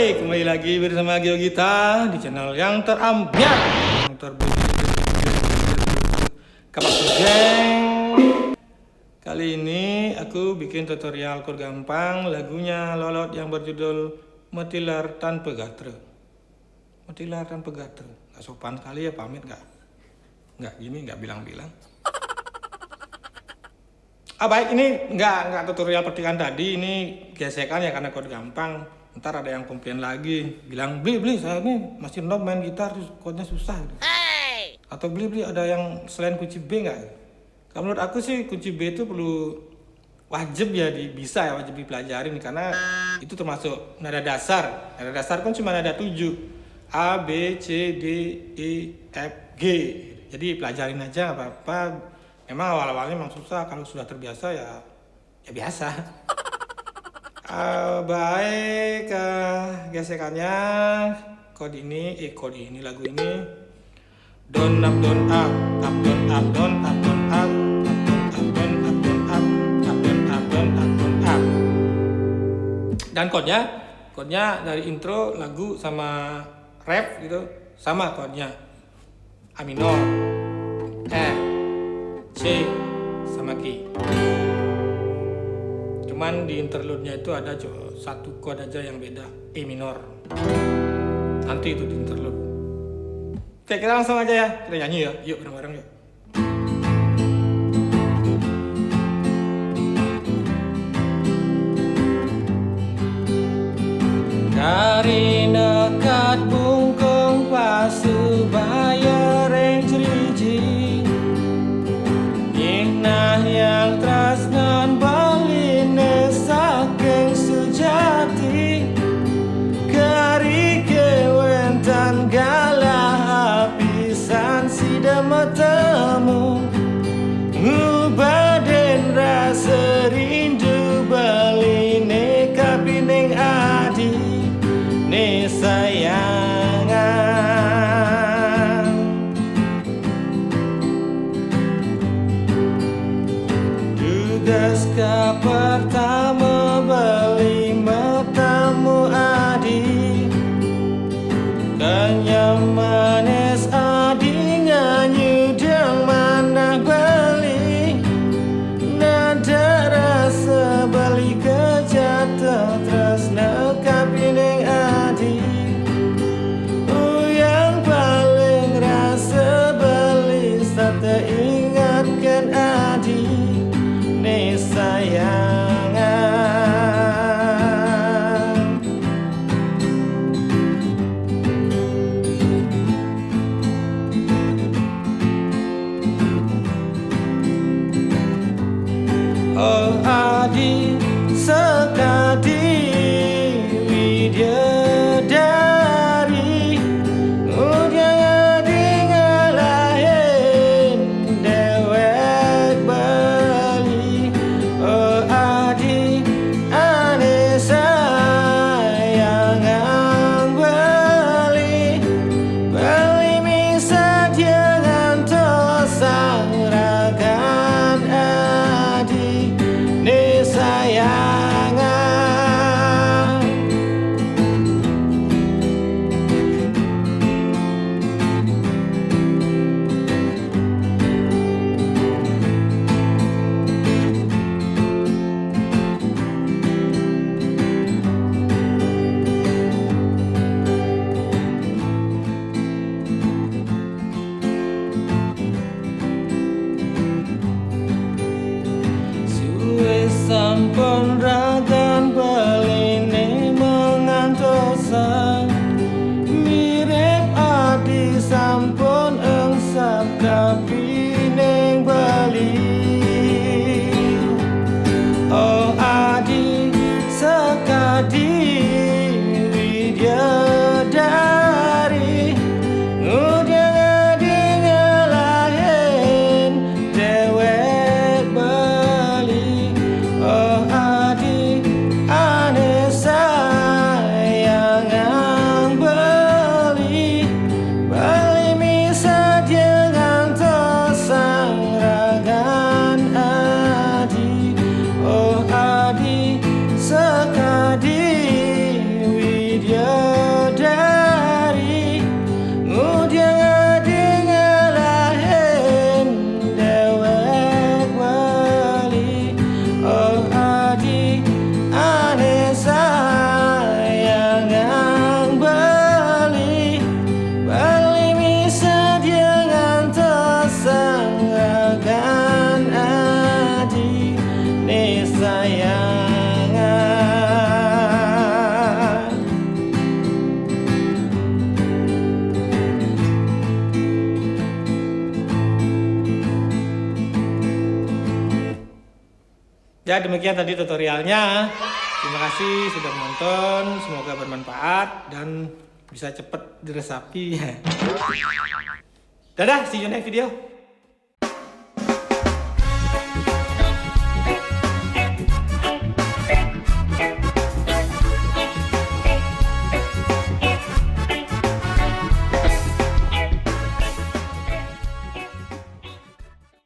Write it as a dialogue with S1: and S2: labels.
S1: Hai, kembali lagi bersama Geogita di channel yang terambiar, yang kapak geng. Kali ini aku bikin tutorial chord gampang lagunya Lolot yang berjudul Metilar Tanpa Gatre. Metilar tanpa gatre. Gak sopan sekali ya, pamit gak? Gak gini, gak bilang-bilang. Baik, ini nggak tutorial pertikan tadi, ini gesekan ya karena chord gampang. Ntar ada yang komplain lagi, bilang beli saya ini masih noob main gitar, chordnya susah. Hey! Atau beli ada yang selain kunci B nggak? Kalau menurut aku sih kunci B itu perlu wajib ya bisa ya, wajib dipelajarin karena itu termasuk nada dasar. Nada dasar kan cuma nada 7, A, B, C, D, E, F, G. Jadi pelajarin aja nggak apa-apa. Memang awal-awalnya memang susah, kalau sudah terbiasa ya biasa. Baik, gesekannya chord ini lagu ini down up down up up down up down up down up up down up down up up down up down up down up. Dan chordnya dari intro lagu sama ref gitu sama chordnya A minor, E, C sama G. Cuman di interlude-nya itu ada satu chord aja yang beda, E minor. Nanti itu di interlude. Oke, kita langsung aja ya, kita nyanyi ya, yuk bareng-bareng yuk. Dari nekat bungkung pasubaya reng ceriji Nyinah yang tresnan baline saking sejati Kari kewentan galah hapisan sida matamu Ngubaden rasa rindu baline kapining adi ne sayangan Tugas pertama bali matamu adi Kenyam manis adi nganyu dang manah bali Nada rasa bali kejata tresna kapining adi Yang paling rasa bali serta ingatkan adi ne sayangan Oh adi sekadi widadari Udyang adi ngalahin dewek bali Oh adi ane sayangan bali Bali misa jangan tosang ragan adi ne sayangan Suwe sampun ragan baline mengantosa Mirip adi sampun engsap kapining bali Oh adi sekadi widadari Ngudyang adi ngalahin dewek bali Oh adi ane sayangan bali Bali misa jangan tosa Ya demikian tadi tutorialnya. Terima kasih sudah menonton, semoga bermanfaat dan bisa cepat diresapi. Dadah, see you next video.